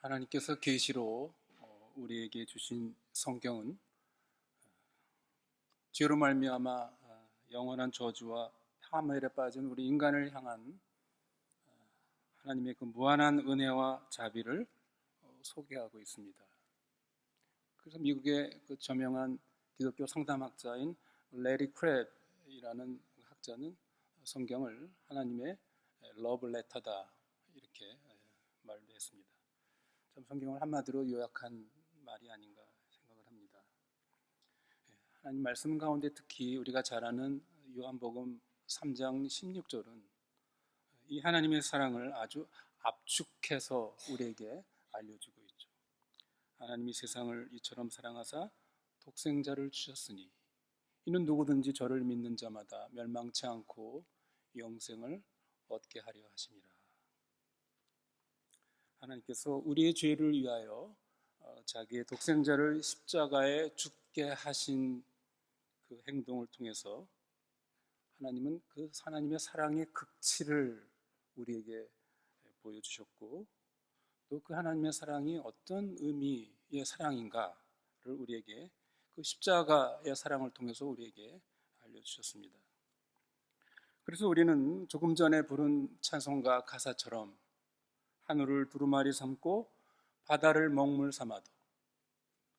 하나님께서 계시로 우리에게 주신 성경은 죄로 말미암아 영원한 저주와 파멸에 빠진 우리 인간을 향한 하나님의 그 무한한 은혜와 자비를 소개하고 있습니다. 그래서 미국의 그 저명한 기독교 상담학자인 레리 크랩이라는 학자는 성경을 하나님의 러브 레터다 이렇게 말도 했습니다. 참 성경을 한마디로 요약한 말이 아닌가 생각을 합니다. 하나님 말씀 가운데 특히 우리가 잘 아는 요한복음 3장 16절은 이 하나님의 사랑을 아주 압축해서 우리에게 알려주고 있죠. 하나님이 세상을 이처럼 사랑하사 독생자를 주셨으니 이는 누구든지 저를 믿는 자마다 멸망치 않고 영생을 얻게 하려 하심이라. 하나님께서 우리의 죄를 위하여 자기의 독생자를 십자가에 죽게 하신 그 행동을 통해서 하나님은 그 하나님의 사랑의 극치를 우리에게 보여주셨고, 또 그 하나님의 사랑이 어떤 의미의 사랑인가를 우리에게 그 십자가의 사랑을 통해서 우리에게 알려주셨습니다. 그래서 우리는 조금 전에 부른 찬송가 가사처럼 하늘을 두루마리 삼고 바다를 먹물 삼아도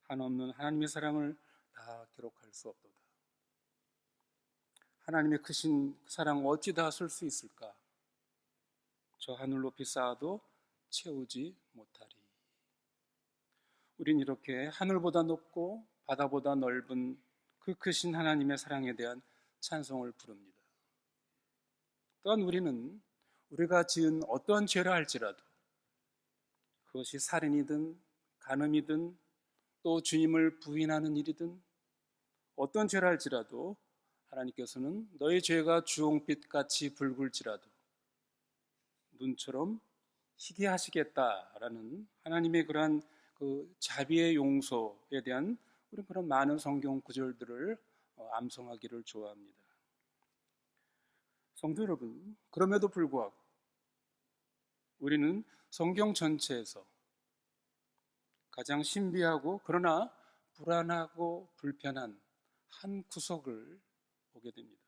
한없는 하나님의 사랑을 다 기록할 수 없도다. 하나님의 크신 사랑 어찌 다 쓸 수 있을까? 저 하늘 높이 쌓아도 채우지 못하리. 우린 이렇게 하늘보다 높고 바다보다 넓은 그 크신 하나님의 사랑에 대한 찬송을 부릅니다. 또한 우리는 우리가 지은 어떠한 죄라 할지라도 그것이 살인이든 간음이든 또 주님을 부인하는 일이든 어떤 죄라 할지라도 하나님께서는 너의 죄가 주홍빛같이 붉을지라도 눈처럼 희게 하시겠다라는 하나님의 그러한 그 자비의 용서에 대한 우리 그런 많은 성경 구절들을 암송하기를 좋아합니다. 성도 여러분, 그럼에도 불구하고 우리는 성경 전체에서 가장 신비하고 그러나 불안하고 불편한 한 구석을 보게 됩니다.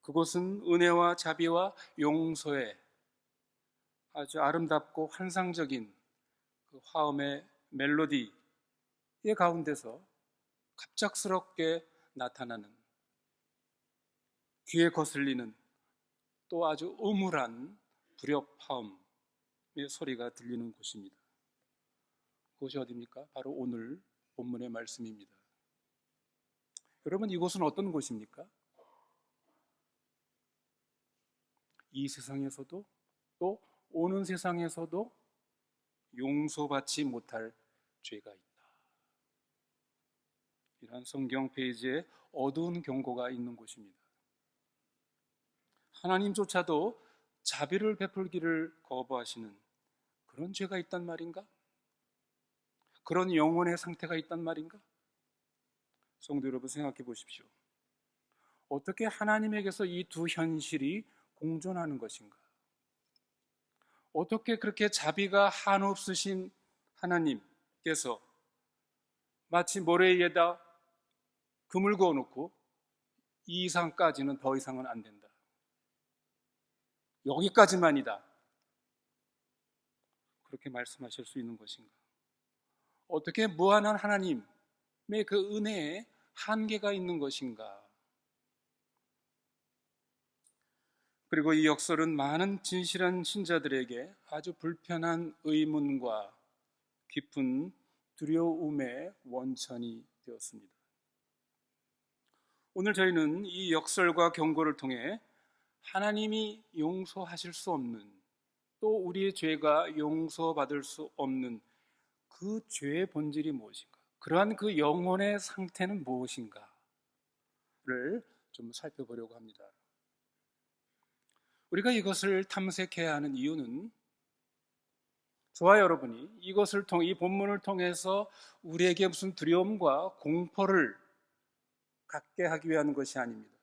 그것은 은혜와 자비와 용서의 아주 아름답고 환상적인 그 화음의 멜로디의 가운데서 갑작스럽게 나타나는 귀에 거슬리는 또 아주 음울한 불협화음의 소리가 들리는 곳입니다. 그것이 어디입니까? 바로 오늘 본문의 말씀입니다. 여러분, 이곳은 어떤 곳입니까? 이 세상에서도 또 오는 세상에서도 용서받지 못할 죄가 있다. 이러한 성경 페이지에 어두운 경고가 있는 곳입니다. 하나님조차도 자비를 베풀기를 거부하시는 그런 죄가 있단 말인가? 그런 영혼의 상태가 있단 말인가? 성도 여러분, 생각해 보십시오. 어떻게 하나님에게서 이 두 현실이 공존하는 것인가? 어떻게 그렇게 자비가 한없으신 하나님께서 마치 모래 위에다 금을 그어놓고 이 이상까지는 더 이상은 안 된다, 여기까지만이다, 그렇게 말씀하실 수 있는 것인가? 어떻게 무한한 하나님의 그 은혜에 한계가 있는 것인가? 그리고 이 역설은 많은 진실한 신자들에게 아주 불편한 의문과 깊은 두려움의 원천이 되었습니다. 오늘 저희는 이 역설과 경고를 통해 하나님이 용서하실 수 없는, 또 우리의 죄가 용서받을 수 없는 그 죄의 본질이 무엇인가, 그러한 그 영혼의 상태는 무엇인가를 좀 살펴보려고 합니다. 우리가 이것을 탐색해야 하는 이유는 저와 여러분이 이것을 통해, 이 본문을 통해서 우리에게 무슨 두려움과 공포를 갖게 하기 위한 것이 아닙니다.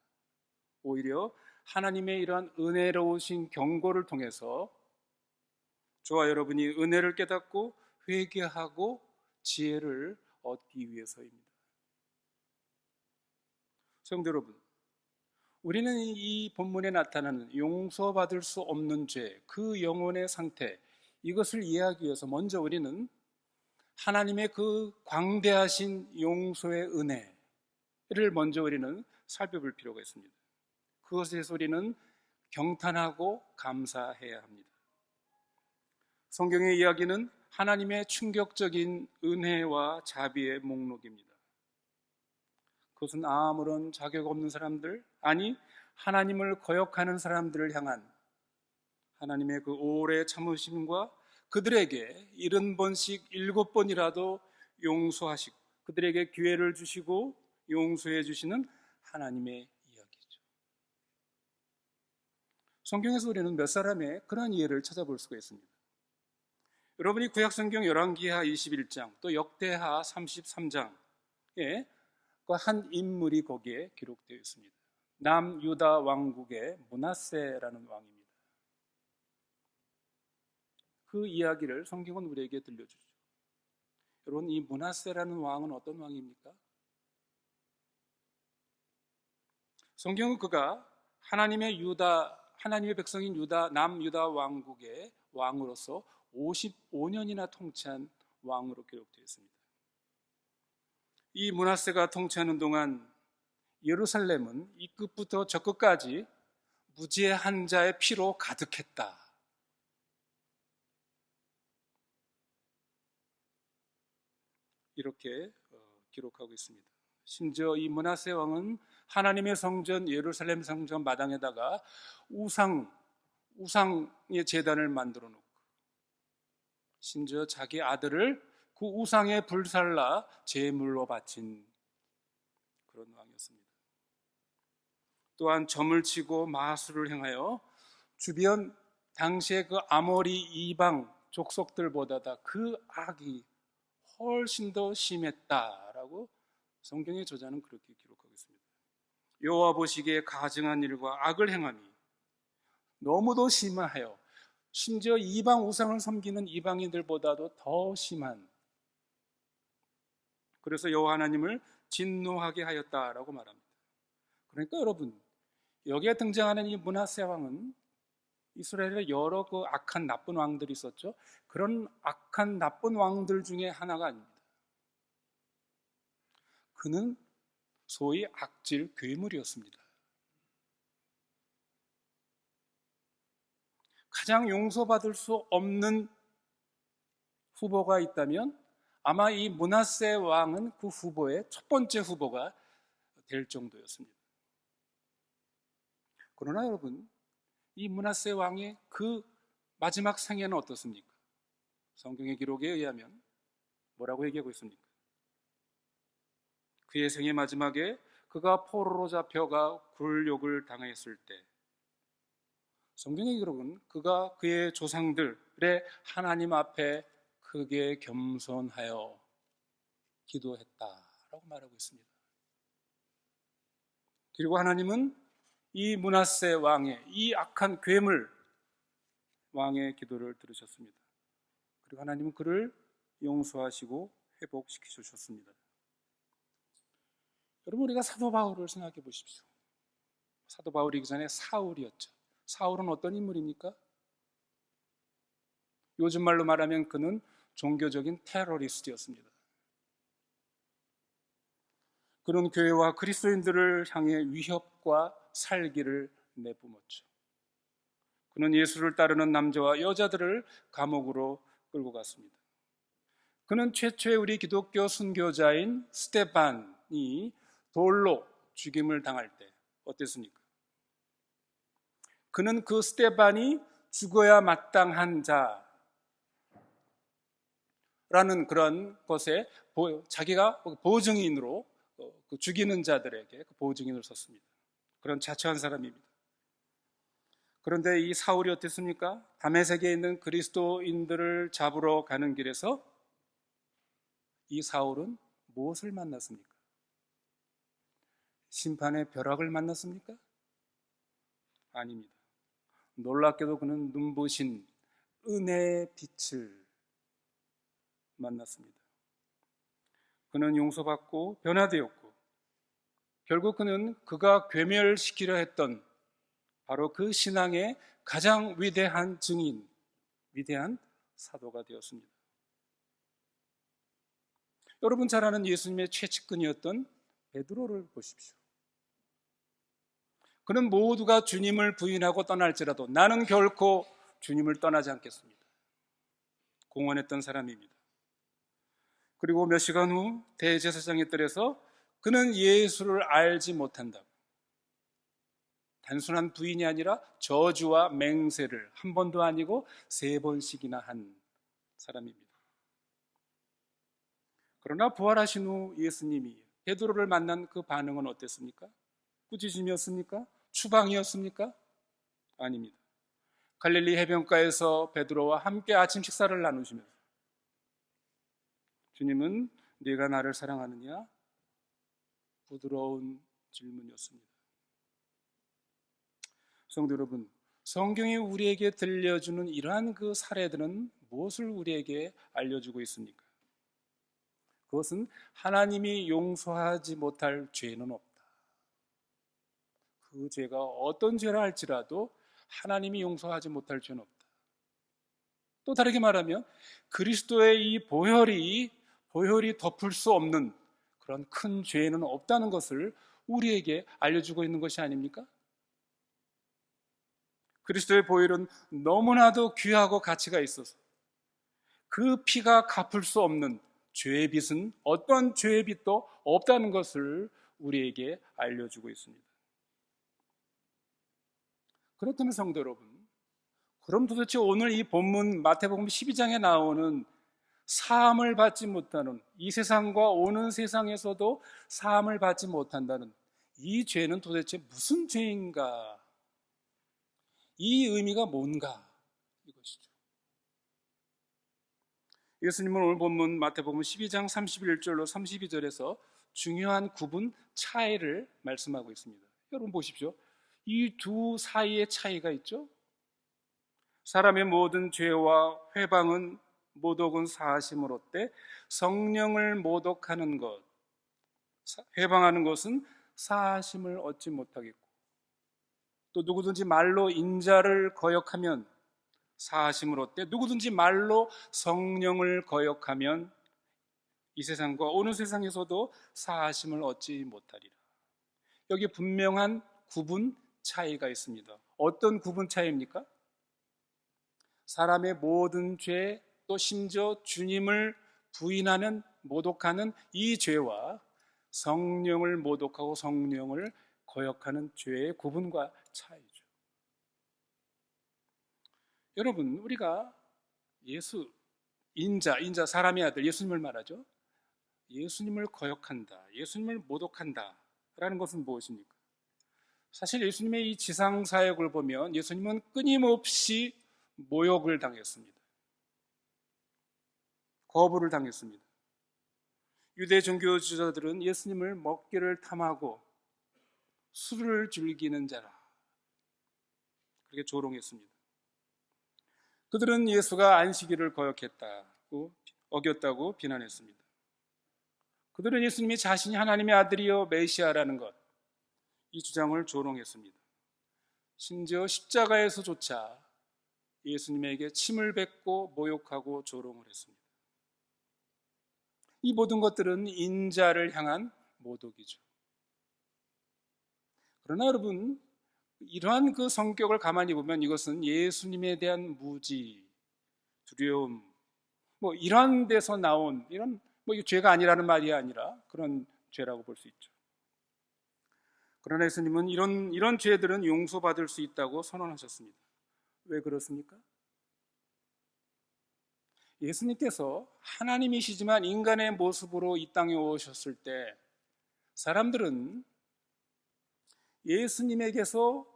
오히려 하나님의 이러한 은혜로우신 경고를 통해서 저와 여러분이 은혜를 깨닫고 회개하고 지혜를 얻기 위해서입니다. 성도 여러분, 우리는 이 본문에 나타나는 용서받을 수 없는 죄, 그 영혼의 상태, 이것을 이해하기 위해서 먼저 우리는 하나님의 그 광대하신 용서의 은혜를 먼저 우리는 살펴볼 필요가 있습니다. 그것에 대해서 우리는 경탄하고 감사해야 합니다. 성경의 이야기는 하나님의 충격적인 은혜와 자비의 목록입니다. 그것은 아무런 자격 없는 사람들, 아니 하나님을 거역하는 사람들을 향한 하나님의 그 오래 참으심과 그들에게 70번씩 7번이라도 용서하시고 그들에게 기회를 주시고 용서해 주시는 하나님의 이야기죠. 성경에서 우리는 몇 사람의 그런 이해를 찾아볼 수가 있습니다. 여러분이 구약성경 열왕기하 21장 또 역대하 33장에 한 인물이 거기에 기록되어 있습니다. 남유다 왕국의 므낫세라는 왕입니다. 그 이야기를 성경은 우리에게 들려주죠. 여러분, 이 므낫세라는 왕은 어떤 왕입니까? 성경은 그가 하나님의 백성인 남유다 왕국의 왕으로서 55년이나 통치한 왕으로 기록되어 있습니다. 이 므낫세가 통치하는 동안 예루살렘은 이 끝부터 저 끝까지 무지한 자의 피로 가득했다. 이렇게 기록하고 있습니다. 심지어 이 므낫세 왕은 하나님의 성전 예루살렘 성전 마당에다가 우상의 제단을 만들어 놓고 심지어 자기 아들을 그 우상에 불살라 제물로 바친 그런 왕이었습니다. 또한 점을 치고 마술을 행하여 주변 당시의 그 아모리 이방 족속들보다 그 악이 훨씬 더 심했다라고 성경의 저자는 그렇게 기록하고 있습니다. 여호와 보시기에 가증한 일과 악을 행함이 너무도 심하여 심지어 이방 우상을 섬기는 이방인들보다도 더 심한, 그래서 여호와 하나님을 진노하게 하였다라고 말합니다. 그러니까 여러분, 여기에 등장하는 이 므낫세 왕은 이스라엘에 여러 그 악한 나쁜 왕들이 있었죠. 그런 악한 나쁜 왕들 중에 하나가 아닙니다. 그는 소위 악질 괴물이었습니다. 가장 용서받을 수 없는 후보가 있다면 아마 이 므낫세 왕은 그 후보의 첫 번째 후보가 될 정도였습니다. 그러나 여러분, 이 므낫세 왕의 그 마지막 생애는 어떻습니까? 성경의 기록에 의하면 뭐라고 얘기하고 있습니까? 그의 생애 마지막에 그가 포로로 잡혀가 굴욕을 당했을 때 성경의 기록은 그가 그의 조상들의 하나님 앞에 크게 겸손하여 기도했다라고 말하고 있습니다. 그리고 하나님은 이 므낫세 왕의 이 악한 괴물 왕의 기도를 들으셨습니다. 그리고 하나님은 그를 용서하시고 회복시켜 주셨습니다. 여러분, 우리가 사도 바울을 생각해 보십시오. 사도 바울이기 전에 사울이었죠. 사울은 어떤 인물입니까? 요즘 말로 말하면 그는 종교적인 테러리스트였습니다. 그는 교회와 그리스도인들을 향해 위협과 살기를 내뿜었죠. 그는 예수를 따르는 남자와 여자들을 감옥으로 끌고 갔습니다. 그는 최초의 우리 기독교 순교자인 스데반이 돌로 죽임을 당할 때 어땠습니까? 그는 그 스데반이 죽어야 마땅한 자라는 그런 것에 자기가 보증인으로 죽이는 자들에게 보증인을 섰습니다. 그런 자처한 사람입니다. 그런데 이 사울이 어땠습니까? 다메섹에 있는 그리스도인들을 잡으러 가는 길에서 이 사울은 무엇을 만났습니까? 심판의 벼락을 만났습니까? 아닙니다. 놀랍게도 그는 눈부신 은혜의 빛을 만났습니다. 그는 용서받고 변화되었고 결국 그는 그가 괴멸시키려 했던 바로 그 신앙의 가장 위대한 증인, 위대한 사도가 되었습니다. 여러분 잘 아는 예수님의 최측근이었던 베드로를 보십시오. 그는 모두가 주님을 부인하고 떠날지라도 나는 결코 주님을 떠나지 않겠습니다. 공언했던 사람입니다. 그리고 몇 시간 후 대제사장의 뜰에서 그는 예수를 알지 못한다. 단순한 부인이 아니라 저주와 맹세를 한 번도 아니고 3번씩이나 한 사람입니다. 그러나 부활하신 후 예수님이 베드로를 만난 그 반응은 어땠습니까? 꾸짖음이었습니까? 추방이었습니까? 아닙니다. 갈릴리 해변가에서 베드로와 함께 아침 식사를 나누시면서 주님은 네가 나를 사랑하느냐? 부드러운 질문이었습니다. 성도 여러분, 성경이 우리에게 들려주는 이러한 그 사례들은 무엇을 우리에게 알려주고 있습니까? 그것은 하나님이 용서하지 못할 죄는 없다. 그 죄가 어떤 죄라 할지라도 하나님이 용서하지 못할 죄는 없다. 또 다르게 말하면 그리스도의 이 보혈이 덮을 수 없는 그런 큰 죄는 없다는 것을 우리에게 알려주고 있는 것이 아닙니까? 그리스도의 보혈은 너무나도 귀하고 가치가 있어서 그 피가 갚을 수 없는 죄의 빚은 어떤 죄의 빚도 없다는 것을 우리에게 알려주고 있습니다. 그렇다면 성도 여러분, 그럼 도대체 오늘 이 본문 마태복음 12장에 나오는 사함을 받지 못하는, 이 세상과 오는 세상에서도 사함을 받지 못한다는 이 죄는 도대체 무슨 죄인가? 이 의미가 뭔가? 이것이죠. 예수님은 오늘 본문 마태복음 12장 31절로 32절에서 중요한 구분 차이를 말씀하고 있습니다. 여러분 보십시오. 이 두 사이의 차이가 있죠. 사람의 모든 죄와 회방은 모독은 사하심을 얻되 성령을 모독하는 것, 회방하는 것은 사하심을 얻지 못하겠고 또 누구든지 말로 인자를 거역하면 사하심을 얻되 누구든지 말로 성령을 거역하면 이 세상과 오는 세상에서도 사하심을 얻지 못하리라. 여기 분명한 구분 차이가 있습니다. 어떤 구분 차이입니까? 사람의 모든 죄, 또 심지어 주님을 부인하는, 모독하는 이 죄와 성령을 모독하고 성령을 거역하는 죄의 구분과 차이죠. 여러분, 우리가 예수, 인자, 사람의 아들 예수님을 말하죠. 예수님을 거역한다, 예수님을 모독한다 라는 것은 무엇입니까? 사실 예수님의 이 지상 사역을 보면 예수님은 끊임없이 모욕을 당했습니다. 거부를 당했습니다. 유대 종교 지도자들은 예수님을 먹기를 탐하고 술을 즐기는 자라 그렇게 조롱했습니다. 그들은 예수가 안식일을 거역했다고, 어겼다고 비난했습니다. 그들은 예수님이 자신이 하나님의 아들이요 메시아라는 것, 이 주장을 조롱했습니다. 심지어 십자가에서조차 예수님에게 침을 뱉고 모욕하고 조롱을 했습니다. 이 모든 것들은 인자를 향한 모독이죠. 그러나 여러분, 이러한 그 성격을 가만히 보면 이것은 예수님에 대한 무지, 두려움, 이런 데서 나온 이런 이 죄가 아니라는 말이 아니라 그런 죄라고 볼 수 있죠. 그러나 예수님은 이런 죄들은 용서받을 수 있다고 선언하셨습니다. 왜 그렇습니까? 예수님께서 하나님이시지만 인간의 모습으로 이 땅에 오셨을 때 사람들은 예수님에게서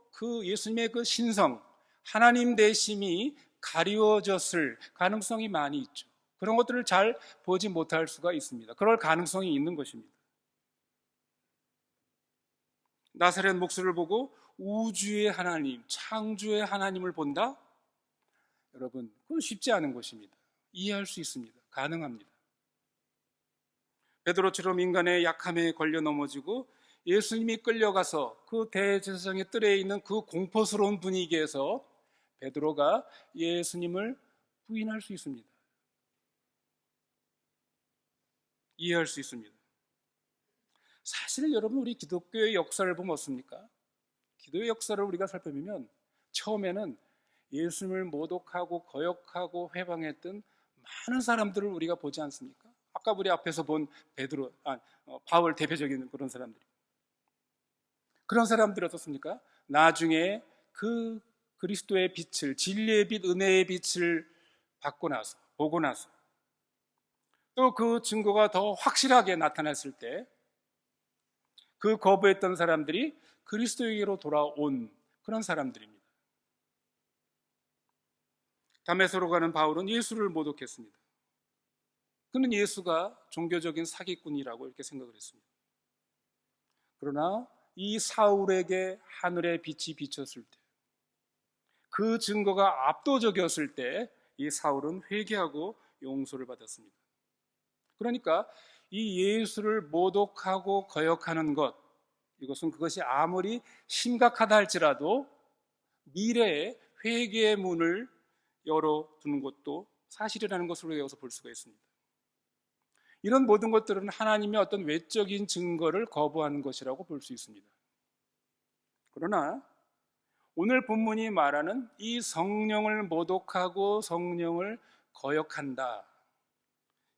예수님의 그 신성, 하나님 되심이 가리워졌을 가능성이 많이 있죠. 그런 것들을 잘 보지 못할 수가 있습니다. 그럴 가능성이 있는 것입니다. 나사렛 목수를 보고 우주의 하나님, 창조의 하나님을 본다? 여러분, 그건 쉽지 않은 것입니다. 이해할 수 있습니다. 가능합니다. 베드로처럼 인간의 약함에 걸려 넘어지고 예수님이 끌려가서 그 대제사장의 뜰에 있는 그 공포스러운 분위기에서 베드로가 예수님을 부인할 수 있습니다. 이해할 수 있습니다. 사실 여러분, 우리 기독교의 역사를 보면 어떻습니까? 기도의 역사를 우리가 살펴보면 처음에는 예수님을 모독하고 거역하고 회방했던 많은 사람들을 우리가 보지 않습니까? 아까 우리 앞에서 본 바울 대표적인 그런 사람들이. 그런 사람들이 어떻습니까? 나중에 그 그리스도의 빛을, 진리의 빛, 은혜의 빛을 보고 나서 또 그 증거가 더 확실하게 나타났을 때 그 거부했던 사람들이 그리스도에게로 돌아온 그런 사람들입니다. 다메섹으로 가는 바울은 예수를 모독했습니다. 그는 예수가 종교적인 사기꾼이라고 이렇게 생각을 했습니다. 그러나 이 사울에게 하늘의 빛이 비쳤을 때, 그 증거가 압도적이었을 때 이 사울은 회개하고 용서를 받았습니다. 그러니까 이 예수를 모독하고 거역하는 것, 그것이 아무리 심각하다 할지라도 미래에 회개의 문을 열어두는 것도 사실이라는 것을 여기서 볼 수가 있습니다. 이런 모든 것들은 하나님의 어떤 외적인 증거를 거부하는 것이라고 볼 수 있습니다. 그러나 오늘 본문이 말하는 이 성령을 모독하고 성령을 거역한다,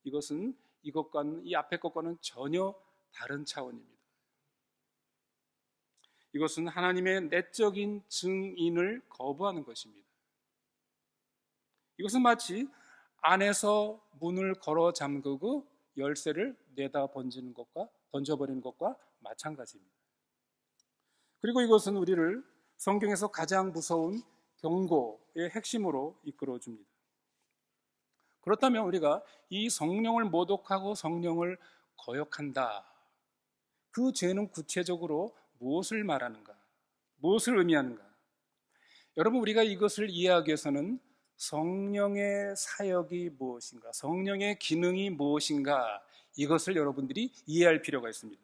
이것은 이것과는, 이 앞의 것과는 전혀 다른 차원입니다. 이것은 하나님의 내적인 증인을 거부하는 것입니다. 이것은 마치 안에서 문을 걸어 잠그고 열쇠를 내다 던져버리는 것과 마찬가지입니다. 그리고 이것은 우리를 성경에서 가장 무서운 경고의 핵심으로 이끌어줍니다. 그렇다면 우리가 이 성령을 모독하고 성령을 거역한다, 그 죄는 구체적으로 무엇을 말하는가, 무엇을 의미하는가? 여러분, 우리가 이것을 이해하기 위해서는 성령의 사역이 무엇인가, 성령의 기능이 무엇인가, 이것을 여러분들이 이해할 필요가 있습니다.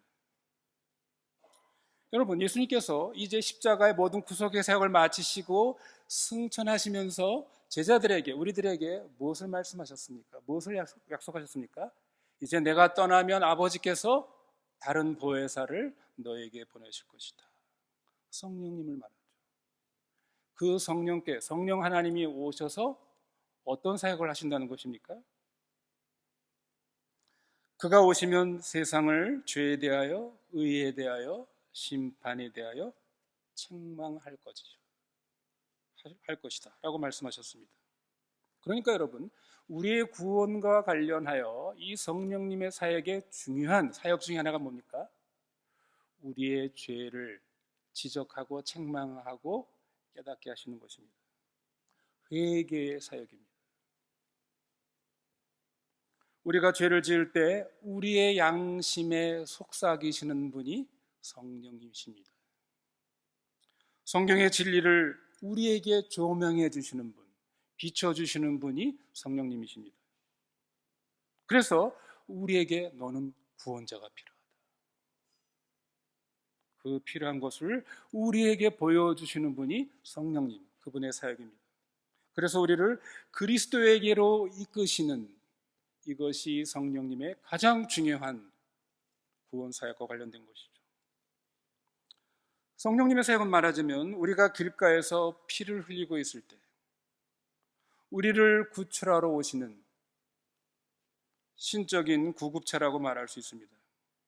여러분, 예수님께서 이제 십자가의 모든 구속의 사역을 마치시고 승천하시면서 제자들에게, 우리들에게 무엇을 말씀하셨습니까? 무엇을 약속하셨습니까? 이제 내가 떠나면 아버지께서 다른 보혜사를 너에게 보내실 것이다. 성령님을 말하죠. 그 성령 하나님이 오셔서 어떤 사역을 하신다는 것입니까? 그가 오시면 세상을 죄에 대하여, 의에 대하여, 심판에 대하여 책망할 것이다 라고 말씀하셨습니다. 그러니까 여러분, 우리의 구원과 관련하여 이 성령님의 사역의 중요한 사역 중에 하나가 뭡니까? 우리의 죄를 지적하고 책망하고 깨닫게 하시는 것입니다. 회개의 사역입니다. 우리가 죄를 지을 때 우리의 양심에 속삭이시는 분이 성령님이십니다. 성경의 진리를 우리에게 조명해 주시는 분, 비춰주시는 분이 성령님이십니다. 그래서 우리에게 너는 구원자가 필요하다, 그 필요한 것을 우리에게 보여주시는 분이 성령님, 그분의 사역입니다. 그래서 우리를 그리스도에게로 이끄시는, 이것이 성령님의 가장 중요한 구원 사역과 관련된 것이죠. 성령님의 사역은 말하자면 우리가 길가에서 피를 흘리고 있을 때 우리를 구출하러 오시는 신적인 구급차라고 말할 수 있습니다.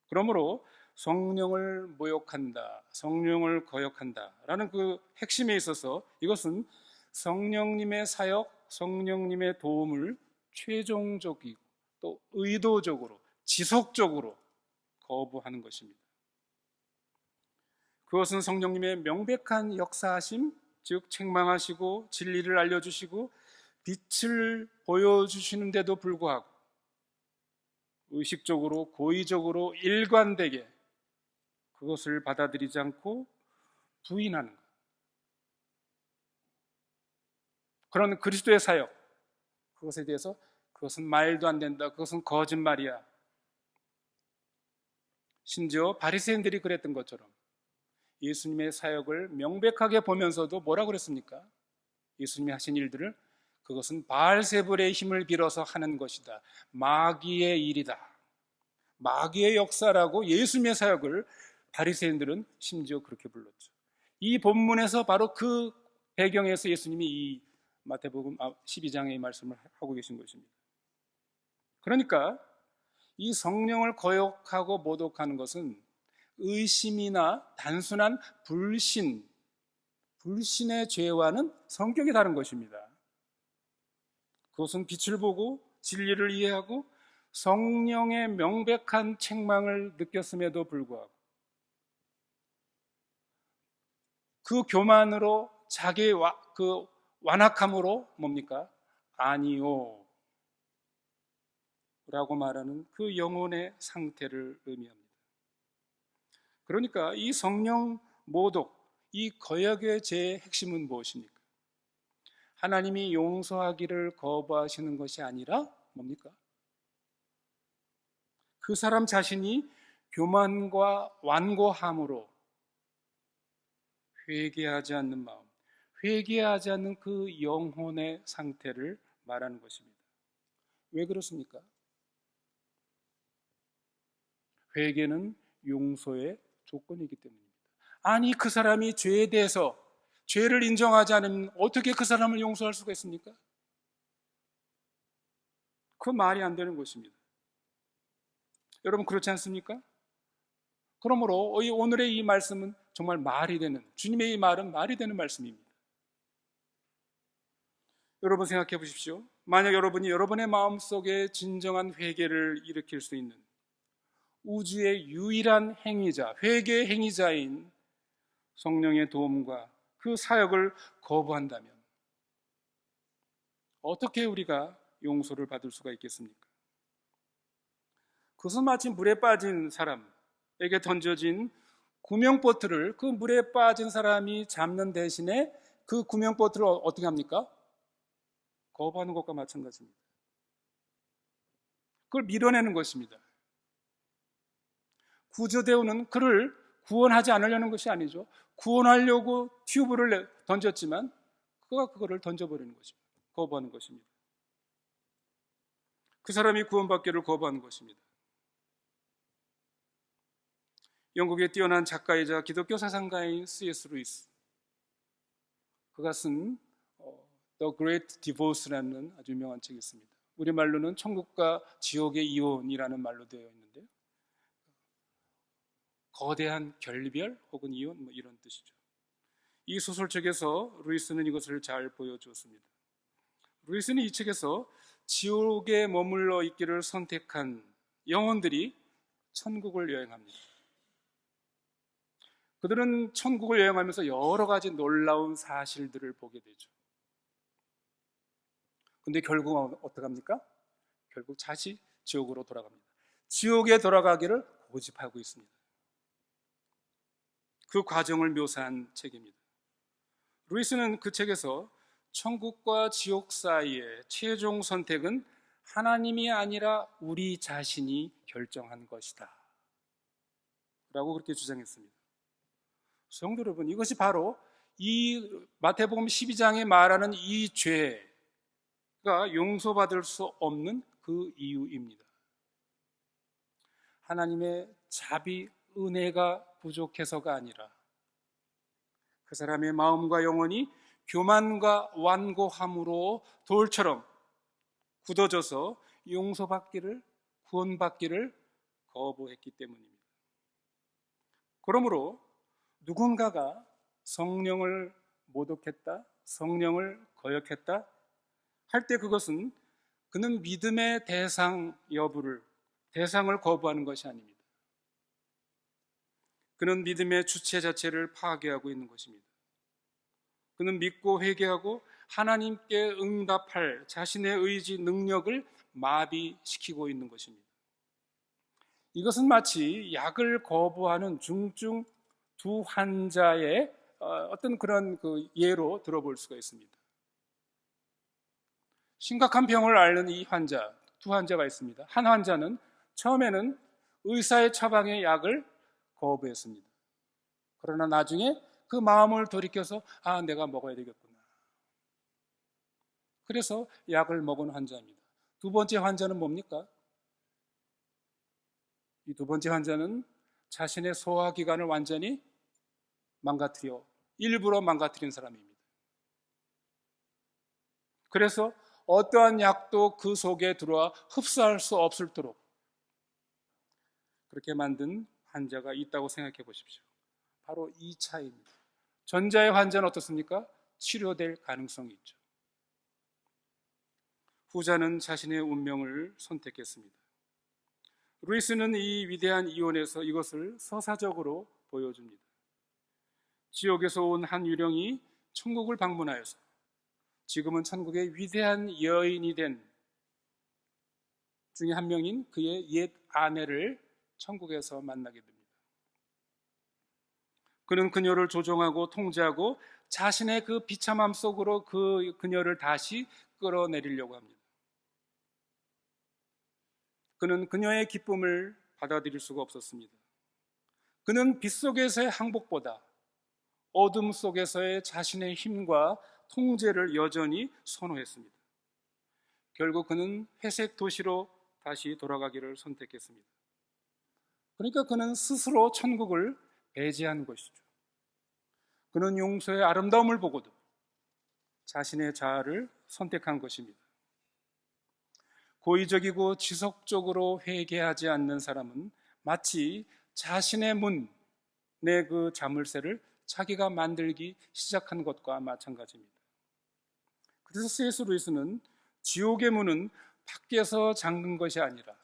그러므로 성령을 모욕한다, 성령을 거역한다 라는 그 핵심에 있어서 이것은 성령님의 사역, 성령님의 도움을 최종적이고 또 의도적으로, 지속적으로 거부하는 것입니다. 그것은 성령님의 명백한 역사하심, 즉 책망하시고 진리를 알려주시고 빛을 보여주시는데도 불구하고 의식적으로, 고의적으로, 일관되게 그것을 받아들이지 않고 부인하는 것, 그런 그리스도의 사역, 그것에 대해서 그것은 말도 안 된다, 그것은 거짓말이야. 심지어 바리새인들이 그랬던 것처럼 예수님의 사역을 명백하게 보면서도 뭐라고 그랬습니까? 예수님이 하신 일들을 그것은 바알세불의 힘을 빌어서 하는 것이다, 마귀의 일이다, 마귀의 역사라고 예수님의 사역을 바리새인들은 심지어 그렇게 불렀죠. 이 본문에서 바로 그 배경에서 예수님이 이 마태복음 12장의 말씀을 하고 계신 것입니다. 그러니까 이 성령을 거역하고 모독하는 것은 의심이나 단순한 불신의 죄와는 성격이 다른 것입니다. 그것은 빛을 보고 진리를 이해하고 성령의 명백한 책망을 느꼈음에도 불구하고 그 교만으로 자기의 그 완악함으로 뭡니까? 아니요 라고 말하는 그 영혼의 상태를 의미합니다. 그러니까 이 성령 모독, 이 거역의 죄의 핵심은 무엇입니까? 하나님이 용서하기를 거부하시는 것이 아니라 뭡니까? 그 사람 자신이 교만과 완고함으로 회개하지 않는 마음, 회개하지 않는 그 영혼의 상태를 말하는 것입니다. 왜 그렇습니까? 회개는 용서의 조건이기 때문입니다. 아니, 그 사람이 죄에 대해서 죄를 인정하지 않으면 어떻게 그 사람을 용서할 수가 있습니까? 그 말이 안 되는 것입니다. 여러분 그렇지 않습니까? 그러므로 오늘의 이 말씀은 정말 말이 되는, 주님의 이 말은 말이 되는 말씀입니다. 여러분 생각해 보십시오. 만약 여러분이 여러분의 마음속에 진정한 회개를 일으킬 수 있는 우주의 유일한 행위자, 회개의 행위자인 성령의 도움과 그 사역을 거부한다면 어떻게 우리가 용서를 받을 수가 있겠습니까? 그것은 마치 물에 빠진 사람에게 던져진 구명보트를 그 물에 빠진 사람이 잡는 대신에 그 구명보트를 어떻게 합니까? 거부하는 것과 마찬가지입니다. 그걸 밀어내는 것입니다. 구조대원은 그를 구원하지 않으려는 것이 아니죠. 구원하려고 튜브를 던졌지만 그가 그거를 던져버리는 것입니다. 거부하는 것입니다. 그 사람이 구원받기를 거부하는 것입니다. 영국의 뛰어난 작가이자 기독교 사상가인 C.S. 루이스, 그가 쓴 The Great Divorce라는 아주 유명한 책이 있습니다. 우리말로는 천국과 지옥의 이혼이라는 말로 되어 있는데요, 거대한 결별 혹은 이혼 이런 뜻이죠. 이 소설책에서 루이스는 이것을 잘 보여주었습니다. 루이스는 이 책에서 지옥에 머물러 있기를 선택한 영혼들이 천국을 여행합니다. 그들은 천국을 여행하면서 여러 가지 놀라운 사실들을 보게 되죠. 근데 결국은 어떻게 합니까? 결국 다시 지옥으로 돌아갑니다. 지옥에 돌아가기를 고집하고 있습니다. 그 과정을 묘사한 책입니다. 루이스는 그 책에서 천국과 지옥 사이의 최종 선택은 하나님이 아니라 우리 자신이 결정한 것이다 라고 그렇게 주장했습니다. 성도 여러분, 이것이 바로 이 마태복음 12장에 말하는 이 죄가 용서받을 수 없는 그 이유입니다. 하나님의 자비, 은혜가 부족해서가 아니라 그 사람의 마음과 영혼이 교만과 완고함으로 돌처럼 굳어져서 용서받기를, 구원받기를 거부했기 때문입니다. 그러므로 누군가가 성령을 모독했다, 성령을 거역했다 할 때 그것은 그는 믿음의 대상을 거부하는 것이 아닙니다. 그는 믿음의 주체 자체를 파괴하고 있는 것입니다. 그는 믿고 회개하고 하나님께 응답할 자신의 의지, 능력을 마비시키고 있는 것입니다. 이것은 마치 약을 거부하는 중증 두 환자의 어떤 그런 그 예로 들어볼 수가 있습니다. 심각한 병을 앓는 이 환자, 두 환자가 있습니다. 한 환자는 처음에는 의사의 처방의 약을 거부했습니다. 그러나 나중에 그 마음을 돌이켜서 내가 먹어야 되겠구나. 그래서 약을 먹은 환자입니다. 두 번째 환자는 뭡니까? 이 두 번째 환자는 자신의 소화기관을 완전히 망가뜨려 일부러 망가뜨린 사람입니다. 그래서 어떠한 약도 그 속에 들어와 흡수할 수 없을도록 그렇게 만든 환자가 있다고 생각해 보십시오. 바로 이 차이입니다. 전자의 환자는 어떻습니까? 치료될 가능성이 있죠. 후자는 자신의 운명을 선택했습니다. 루이스는 이 위대한 이혼에서 이것을 서사적으로 보여줍니다. 지옥에서 온 한 유령이 천국을 방문하여서 지금은 천국의 위대한 여인이 된 중에 한 명인 그의 옛 아내를 천국에서 만나게 됩니다. 그는 그녀를 조종하고 통제하고 자신의 그 비참함 속으로 그녀를 다시 끌어내리려고 합니다. 그는 그녀의 기쁨을 받아들일 수가 없었습니다. 그는 빛 속에서의 항복보다 어둠 속에서의 자신의 힘과 통제를 여전히 선호했습니다. 결국 그는 회색 도시로 다시 돌아가기를 선택했습니다. 그러니까 그는 스스로 천국을 배제한 것이죠. 그는 용서의 아름다움을 보고도 자신의 자아를 선택한 것입니다. 고의적이고 지속적으로 회개하지 않는 사람은 마치 자신의 내 그 자물쇠를 자기가 만들기 시작한 것과 마찬가지입니다. 그래서 C.S. 루이스는 지옥의 문은 밖에서 잠근 것이 아니라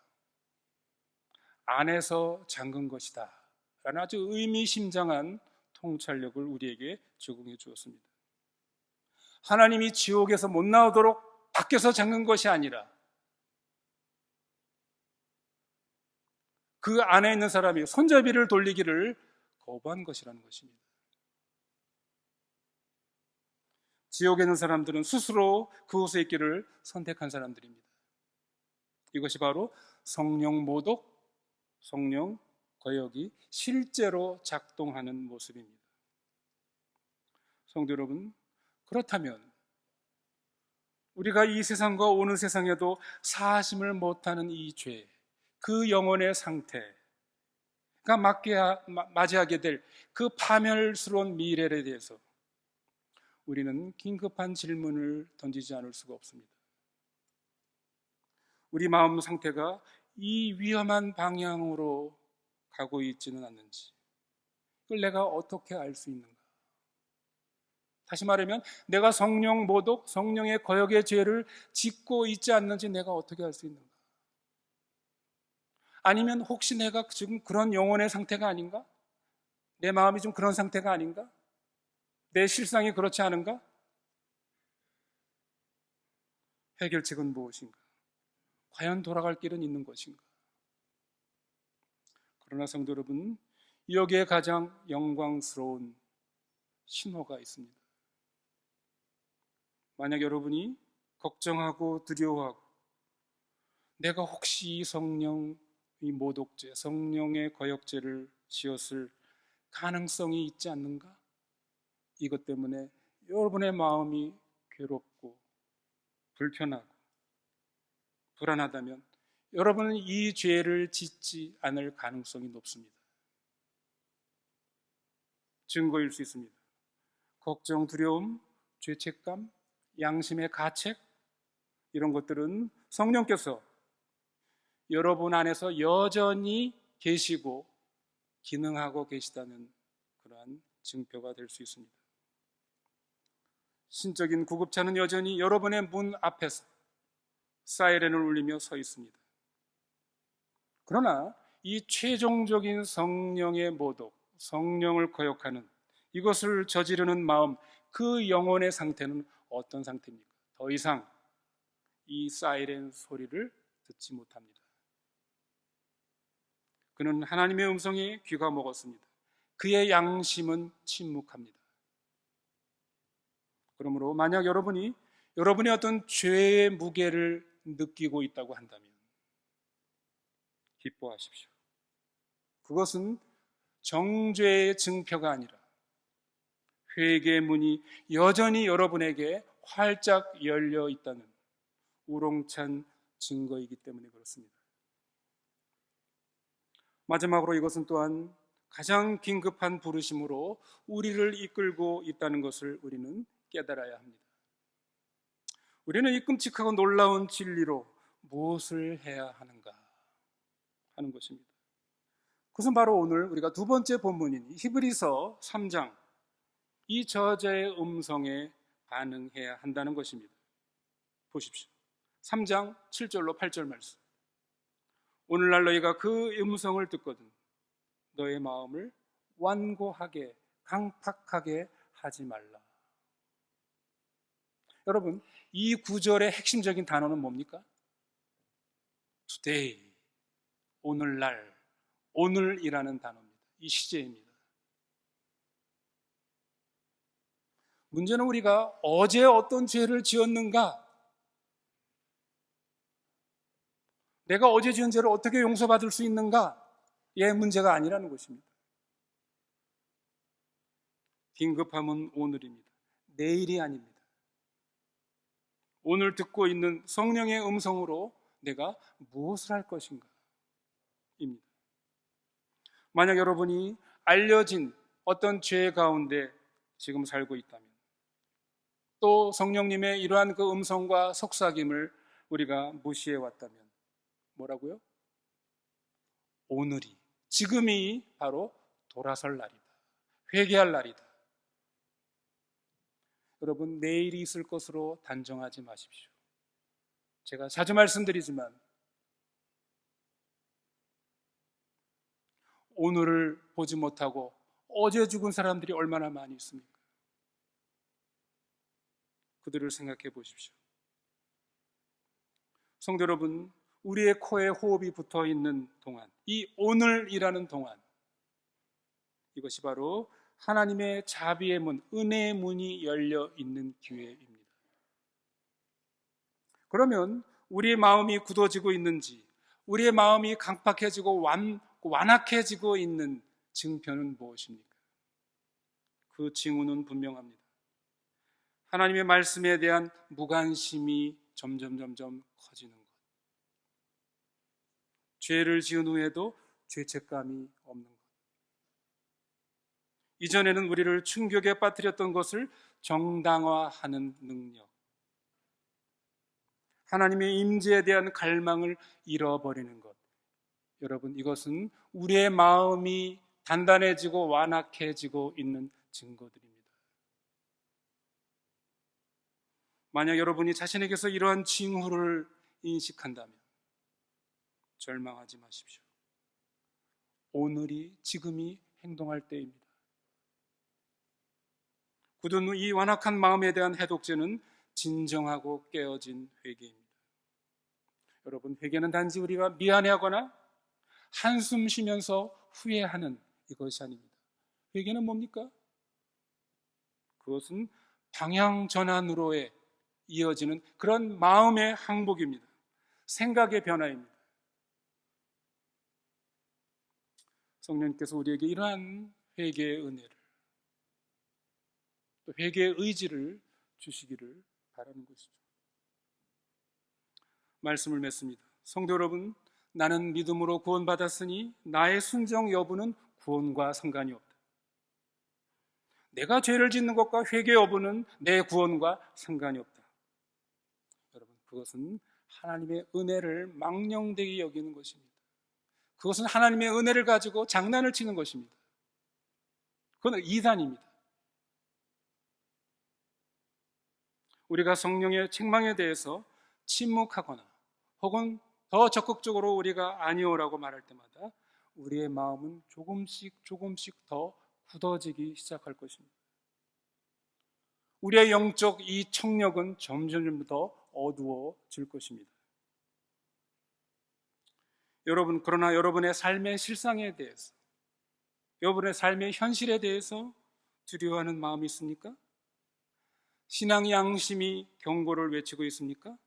안에서 잠근 것이다 라는 아주 의미심장한 통찰력을 우리에게 제공해 주었습니다. 하나님이 지옥에서 못 나오도록 밖에서 잠근 것이 아니라 그 안에 있는 사람이 손잡이를 돌리기를 거부한 것이라는 것입니다. 지옥에 있는 사람들은 스스로 그곳에 있기를 선택한 사람들입니다. 이것이 바로 성령 모독, 성령 거역이 실제로 작동하는 모습입니다. 성도 여러분, 그렇다면 우리가 이 세상과 오는 세상에도 사하심을 못하는 이 죄, 그 영혼의 상태가 맞이하게 될 그 파멸스러운 미래에 대해서 우리는 긴급한 질문을 던지지 않을 수가 없습니다. 우리 마음 상태가 이 위험한 방향으로 가고 있지는 않는지, 그걸 내가 어떻게 알 수 있는가? 다시 말하면 내가 성령 모독, 성령의 거역의 죄를 짓고 있지 않는지 내가 어떻게 알 수 있는가? 아니면 혹시 내가 지금 그런 영혼의 상태가 아닌가? 내 마음이 좀 그런 상태가 아닌가? 내 실상이 그렇지 않은가? 해결책은 무엇인가? 과연 돌아갈 길은 있는 것인가? 그러나 성도 여러분, 여기에 가장 영광스러운 신호가 있습니다. 만약 여러분이 걱정하고 두려워하고 내가 혹시 성령의 모독죄, 성령의 거역죄를 지었을 가능성이 있지 않는가? 이것 때문에 여러분의 마음이 괴롭고 불편하고 불안하다면 여러분은 이 죄를 짓지 않을 가능성이 높습니다. 증거일 수 있습니다. 걱정, 두려움, 죄책감, 양심의 가책, 이런 것들은 성령께서 여러분 안에서 여전히 계시고 기능하고 계시다는 그러한 증표가 될 수 있습니다. 신적인 구급차는 여전히 여러분의 문 앞에서 사이렌을 울리며 서 있습니다. 그러나 이 최종적인 성령의 모독, 성령을 거역하는 이것을 저지르는 마음, 그 영혼의 상태는 어떤 상태입니까? 더 이상 이 사이렌 소리를 듣지 못합니다. 그는 하나님의 음성에 귀가 먹었습니다. 그의 양심은 침묵합니다. 그러므로 만약 여러분이 여러분이 어떤 죄의 무게를 느끼고 있다고 한다면 기뻐하십시오. 그것은 정죄의 증표가 아니라 회개의 문이 여전히 여러분에게 활짝 열려 있다는 우렁찬 증거이기 때문에 그렇습니다. 마지막으로 이것은 또한 가장 긴급한 부르심으로 우리를 이끌고 있다는 것을 우리는 깨달아야 합니다. 우리는 이 끔찍하고 놀라운 진리로 무엇을 해야 하는가 하는 것입니다. 그것은 바로 오늘 우리가 두 번째 본문인 히브리서 3장 이 저자의 음성에 반응해야 한다는 것입니다. 보십시오. 3장 7절로 8절 말씀. 오늘날 너희가 그 음성을 듣거든 너의 마음을 완고하게 강팍하게 하지 말라. 여러분, 이 구절의 핵심적인 단어는 뭡니까? today, 오늘날, 오늘이라는 단어입니다. 이 시제입니다. 문제는 우리가 어제 어떤 죄를 지었는가, 내가 어제 지은 죄를 어떻게 용서받을 수 있는가의 문제가 아니라는 것입니다. 긴급함은 오늘입니다. 내일이 아닙니다. 오늘 듣고 있는 성령의 음성으로 내가 무엇을 할 것인가 입니다. 만약 여러분이 알려진 어떤 죄 가운데 지금 살고 있다면, 또 성령님의 이러한 그 음성과 속삭임을 우리가 무시해 왔다면 뭐라고요? 오늘이, 지금이 바로 돌아설 날이다. 회개할 날이다. 여러분, 내일이 있을 것으로 단정하지 마십시오. 제가 자주 말씀드리지만 오늘을 보지 못하고 어제 죽은 사람들이 얼마나 많이 있습니까? 그들을 생각해 보십시오. 성도 여러분, 우리의 코에 호흡이 붙어 있는 동안, 이 오늘이라는 동안, 이것이 바로 하나님의 자비의 문, 은혜의 문이 열려 있는 기회입니다. 그러면 우리의 마음이 굳어지고 있는지, 우리의 마음이 강팍해지고 완악해지고 있는 증표는 무엇입니까? 그 징후는 분명합니다. 하나님의 말씀에 대한 무관심이 점점 커지는 것. 죄를 지은 후에도 죄책감이 없는 것. 이전에는 우리를 충격에 빠뜨렸던 것을 정당화하는 능력. 하나님의 임재에 대한 갈망을 잃어버리는 것. 여러분, 이것은 우리의 마음이 단단해지고 완악해지고 있는 증거들입니다. 만약 여러분이 자신에게서 이러한 징후를 인식한다면 절망하지 마십시오. 오늘이, 지금이 행동할 때입니다. 굳은 이 완악한 마음에 대한 해독제는 진정하고 깨어진 회개입니다. 여러분, 회개는 단지 우리가 미안해하거나 한숨 쉬면서 후회하는 이것이 아닙니다. 회개는 뭡니까? 그것은 방향 전환으로의 이어지는 그런 마음의 항복입니다. 생각의 변화입니다. 성령님께서 우리에게 이러한 회개의 은혜를, 또 회개의 의지를 주시기를 바라는 것이죠. 말씀을 맺습니다. 성도 여러분, 나는 믿음으로 구원받았으니 나의 순종 여부는 구원과 상관이 없다. 내가 죄를 짓는 것과 회개 여부는 내 구원과 상관이 없다. 여러분, 그것은 하나님의 은혜를 망령되게 여기는 것입니다. 그것은 하나님의 은혜를 가지고 장난을 치는 것입니다. 그건 이단입니다. 우리가 성령의 책망에 대해서 침묵하거나 혹은 더 적극적으로 우리가 아니오라고 말할 때마다 우리의 마음은 조금씩 더 굳어지기 시작할 것입니다. 우리의 영적 이 청력은 점점 더 어두워질 것입니다. 여러분, 그러나 여러분의 삶의 실상에 대해서, 여러분의 삶의 현실에 대해서 두려워하는 마음이 있습니까? 신앙 양심이 경고를 외치고 있습니까?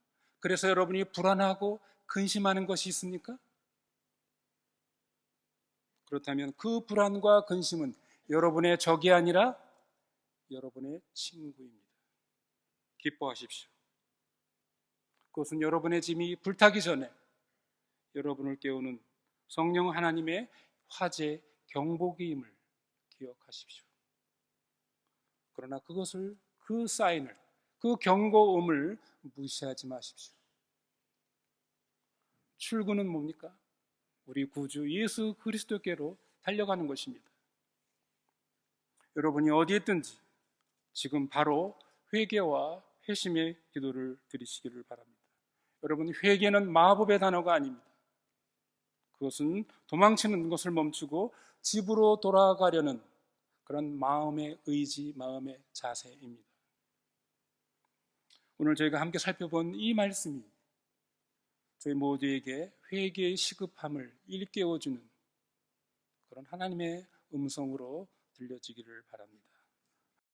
그래서 여러분이 불안하고 근심하는 것이 있습니까? 그렇다면 그 불안과 근심은 여러분의 적이 아니라 여러분의 친구입니다. 기뻐하십시오. 그것은 여러분의 짐이 불타기 전에 여러분을 깨우는 성령 하나님의 화재 경보기임을 기억하십시오. 그러나 그것을, 그 사인을, 그 경고음을 무시하지 마십시오. 출구는 뭡니까? 우리 구주 예수 그리스도께로 달려가는 것입니다. 여러분이 어디에 있든지 지금 바로 회개와 회심의 기도를 드리시기를 바랍니다. 여러분, 회개는 마법의 단어가 아닙니다. 그것은 도망치는 것을 멈추고 집으로 돌아가려는 그런 마음의 의지, 마음의 자세입니다. 오늘 저희가 함께 살펴본 이 말씀이 저희 모두에게 회개의 시급함을 일깨워주는 그런 하나님의 음성으로 들려지기를 바랍니다.